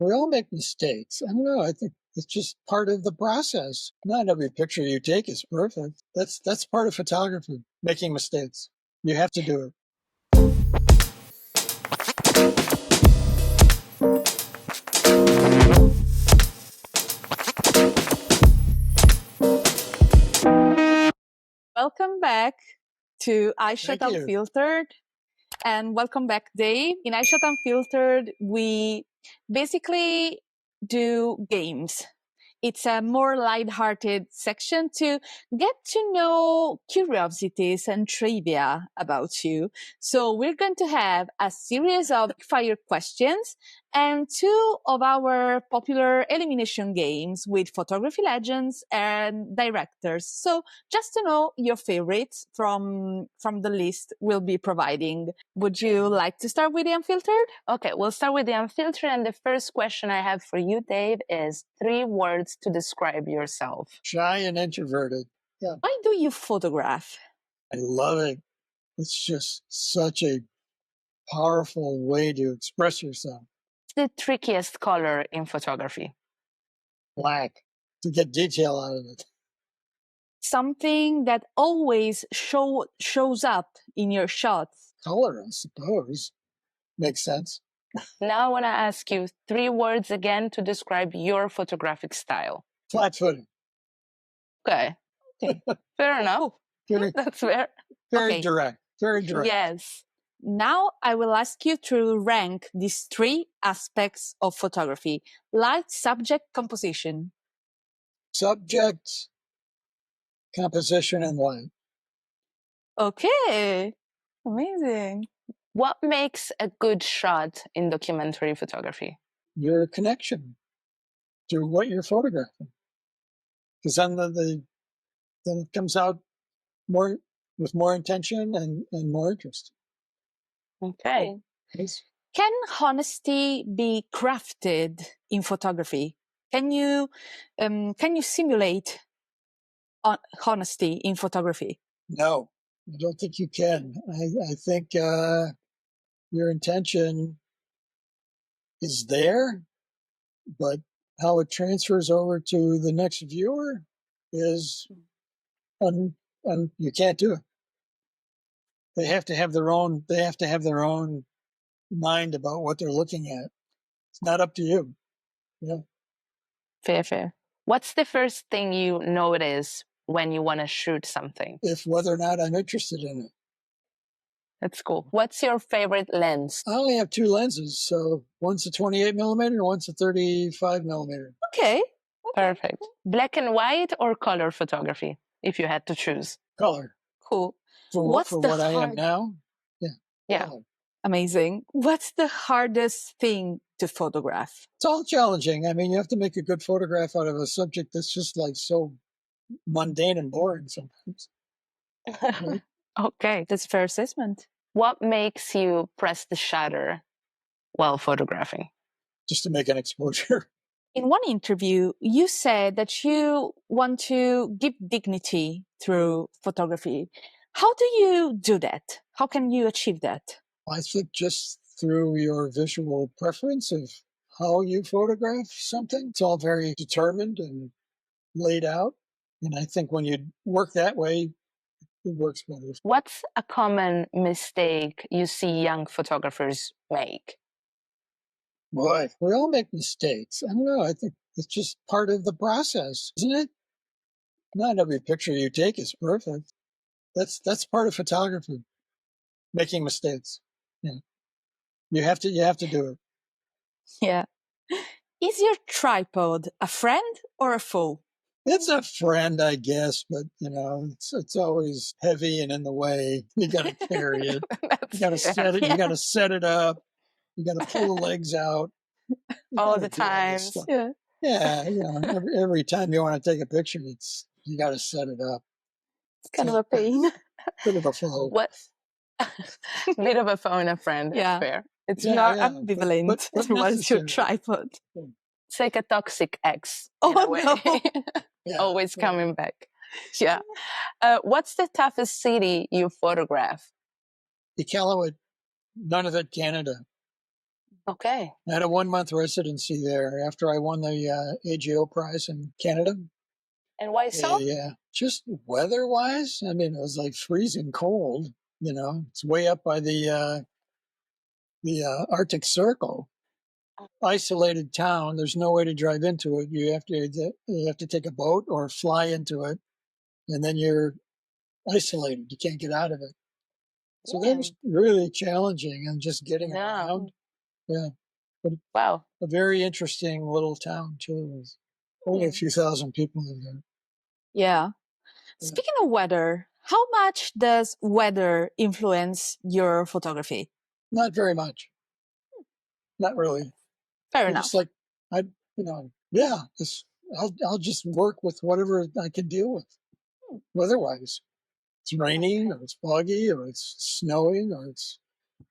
We all make mistakes. I don't know. I think it's just part of the process. Not every picture you take is perfect. That's part of photography, making mistakes. You have to do it. Welcome back to iShot Thank you. Unfiltered, and welcome back, Dave. In iShot Unfiltered, we basically do games. It's a more lighthearted section to get to know curiosities and trivia about you. So we're going to have a series of fire questions and two of our popular elimination games with photography legends and directors. So just to know your favorites from the list we'll be providing. Would you like to start with the Unfiltered? Okay, we'll start with the Unfiltered. And the first question I have for you, Dave, is 3 words to describe yourself. Shy and introverted. Yeah. Why do you photograph? I love it. It's just such a powerful way to express yourself. The trickiest color in photography. Black, to get detail out of it. Something that always shows up in your shots. Color, I suppose. Makes sense. Now I want to ask you 3 words again to describe your photographic style. Flat-footed. Okay. Fair enough. That's fair. Very direct. Very direct. Yes. Now I will ask you to rank these 3 aspects of photography: light, subject, composition. Subject, composition, and light. Okay, amazing. What makes a good shot in documentary photography? Your connection to what you're photographing. Because then it comes out more with more intention and more interest. Okay. Yes. Can honesty be crafted in photography? Can you simulate honesty in photography? No, I don't think you can. I think your intention is there, but how it transfers over to the next viewer is you can't do it. They have to have their own. They have to have their own mind about what they're looking at. It's not up to you. Yeah. Fair. What's the first thing you notice when you want to shoot something? If whether or not I'm interested in it. That's cool. What's your favorite lens? I only have 2 lenses, so one's a 28 millimeter, one's a 35 millimeter. Okay. Perfect. Black and white or color photography, if you had to choose? Color. Cool. For what I am now? Yeah. Color. Amazing. What's the hardest thing to photograph? It's all challenging. I mean, you have to make a good photograph out of a subject that's just like so mundane and boring sometimes. Right? Okay. That's a fair assessment. What makes you press the shutter while photographing? Just to make an exposure. In one interview, you said that you want to give dignity through photography. How do you do that? How can you achieve that? I think just through your visual preference of how you photograph something. It's all very determined and laid out. And I think when you work that way, it works better. What's a common mistake you see young photographers make? Boy, we all make mistakes. I don't know. I think it's just part of the process, isn't it? Not every picture you take is perfect. That's part of photography, making mistakes. Yeah. You have to do it. Yeah. Is your tripod a friend or a foe? It's a friend, I guess, but it's always heavy and in the way. You got to carry it. You got to set it. Yeah. You got to set it up. You got to pull the legs out all the time. Yeah. Every time you want to take a picture, you got to set it up. It's kind of a pain. Bit of a foe. What? Bit of a foe and a friend. Yeah. Fair. It's not ambivalent towards your tripod. Yeah. It's like a toxic ex. Oh, no. Yeah. Always coming back. Yeah. What's the toughest city you photograph? Iqaluit, Nunavut, Canada. Okay. I had a 1-month residency there after I won the AGO prize in Canada. And why so? Yeah, just weather-wise, I mean, it was like freezing cold. You know, it's way up by the Arctic Circle. Isolated town. There's no way to drive into it. You have to take a boat or fly into it, and then you're isolated. You can't get out of it. So that was really challenging, and just getting around. Yeah, but Wow. a very interesting little town too. There's only a few thousand people in there. Yeah. Speaking of weather, how much does weather influence your photography? Not very much. Not really. Fair It's enough. just like yeah. I'll just work with whatever I can deal with, weather-wise. It's raining, or it's foggy, or it's snowing, or it's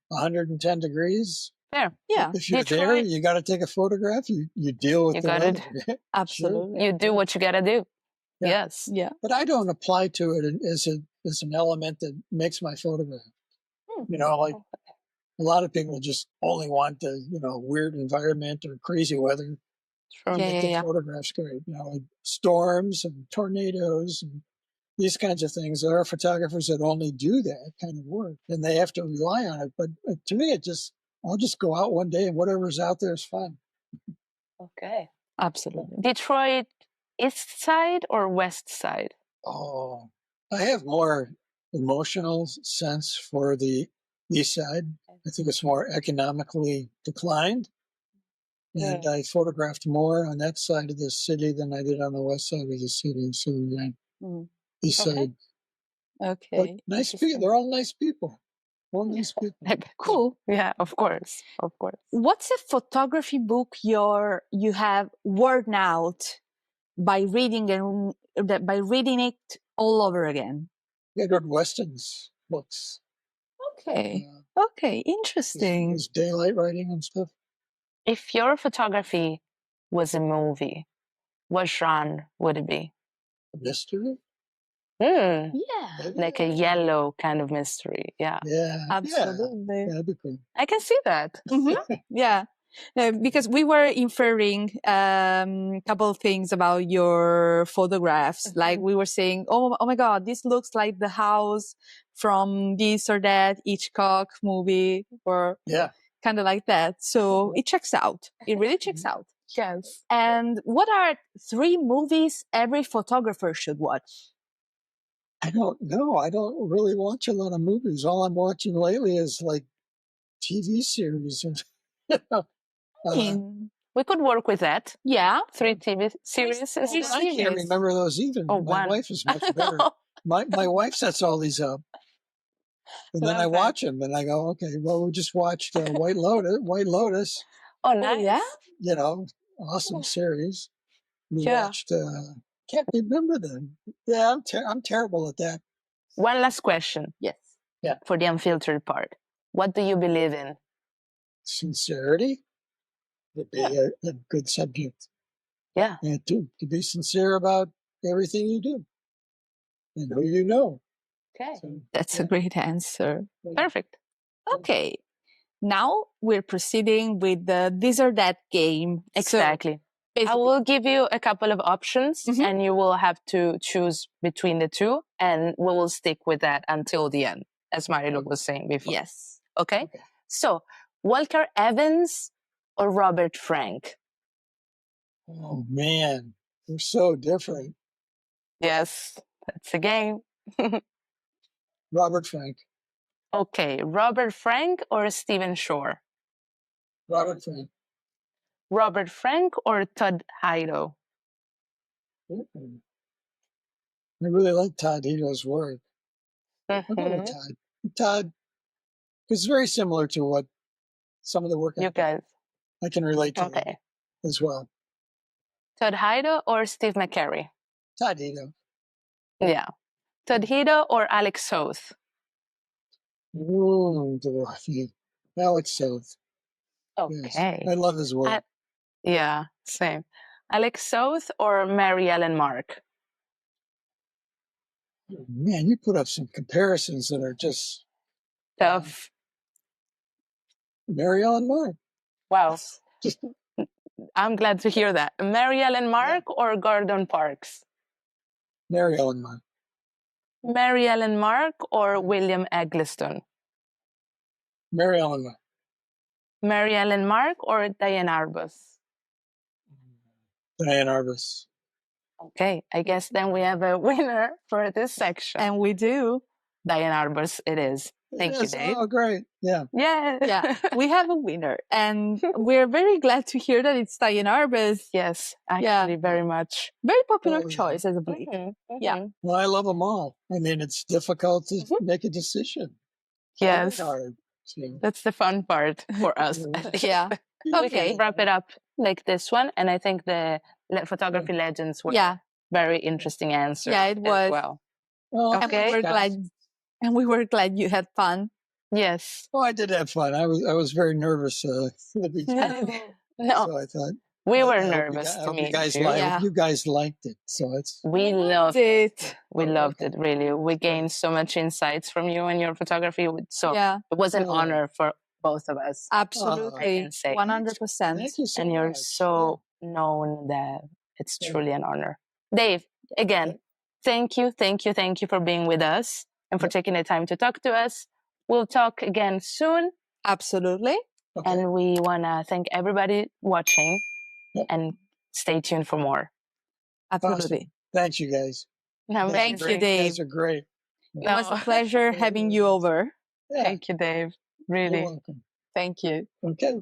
110 degrees. Fair. Yeah. If you're there, Detroit, you got to take a photograph. You deal with you the got it. weather. Absolutely. You do what you gotta do. Yeah. Yes. Yeah. But I don't apply to it as an element that makes my photograph. You know, like a lot of people just only want the weird environment or crazy weather. True. Yeah, Make their yeah. photographs great. You know, like storms and tornadoes and these kinds of things. There are photographers that only do that kind of work, and they have to rely on it. But to me, I'll just go out one day, and whatever's out there is fun. Okay. Absolutely. Detroit, east side or west side? Oh, I have more emotional sense for the east side. I think it's more economically declined. And I photographed more on that side of the city than I did on the west side of the city. So east side. Okay. But nice people. They're all nice people. All nice people. Cool. Yeah, of course. Of course. What's a photography book you have worn out by reading it all over again? Edward Weston's books. Okay. Okay. Interesting. His daylight writing and stuff. If your photography was a movie, what genre would it be? A mystery. Mm, Yeah. like a yellow kind of mystery. Yeah. Yeah. Absolutely. Yeah, that'd be cool. I can see that. Yeah. Because we were inferring a couple of things about your photographs. Like we were saying, oh my God, this looks like the house from this or that Hitchcock movie, or kind of like that. So it checks out. It really checks out. Yes. And what are 3 movies every photographer should watch? I don't know. I don't really watch a lot of movies. All I'm watching lately is like TV series. We could work with that. Yeah. 3 TV series. I can't remember those either. Oh, My one. wife is much better. My wife sets all these up. And then I watch them and I go, okay, well, we just watched White Lotus. Oh, nice. Yeah. Awesome series. We Yeah. watched, can't remember them. Yeah, I'm terrible at that. One last question. Yes. Yeah. For the unfiltered part. What do you believe in? Sincerity would be a good subject. Yeah. And to be sincere about everything you do and who you know. Okay. So, That's a great answer. Perfect. Okay. Now we're proceeding with the this or that game. Exactly. So I will give you a couple of options and you will have to choose between the 2 and we will stick with that until the end, as Marilu was saying before. Yes. Okay? So, Walker Evans or Robert Frank? oh man, they're so different. Yes, that's a game. Robert Frank. Okay, Robert Frank or Stephen Shore? Robert Frank. Robert Frank or Todd Hido? I really like Todd Hito's work. I'll go with Todd. Todd is very similar to what some of the work You guys. I can relate to that as well. Todd Hido or Steve McCary? Todd Hito. Yeah. Todd Hido or Alex Soth? Alex Soth. Okay. Yes. I love his work. Yeah, same. Alex Soth or Mary Ellen Mark? Man, you put up some comparisons that are just Tough. Mary Ellen Mark. Wow. I'm glad to hear that. Mary Ellen Mark or Gordon Parks? Mary Ellen Mark. Mary Ellen Mark or William Eggleston? Mary Ellen Mark. Mary Ellen Mark or Diane Arbus? Diane Arbus. Okay, I guess then we have a winner for this section. And we do. Diane Arbus it is. Thank you, Yes, Dave. oh, great. Yeah. Yeah. Yeah, we have a winner. And we're very glad to hear that it's Diane Arbus. Yes, actually, very much. Very popular Oh, yeah. choice, I believe. Yeah. Well, I love them all. I mean, it's difficult to make a decision. Yes. Very hard. So, That's the fun part for us. Yeah. We Okay. can wrap it up like this one. And I think the photography legends were very interesting answers. Yeah, it was. As well. well, Okay. And we were glad you had fun. Yes. Oh, I did have fun. I was very nervous at the beginning. No, So I thought we were I hope nervous I to hope meet you guys you. liked. You guys liked it, so it's We loved it. We loved it, really. We gained so much insights from you and your photography. So it was an honor for both of us. Absolutely. I can say. 100%. Thank you so And you're much. so known that it's truly an honor. Dave, again, thank you for being with us and for taking the time to talk to us. We'll talk again soon. Absolutely. Okay. And we want to thank everybody watching and stay tuned for more. Absolutely. Awesome. Thanks, you guys. Thank you, You Dave. guys are great. It was a pleasure having you over. Yeah, Thank you, Dave. you're Really. welcome. Thank you. Okay.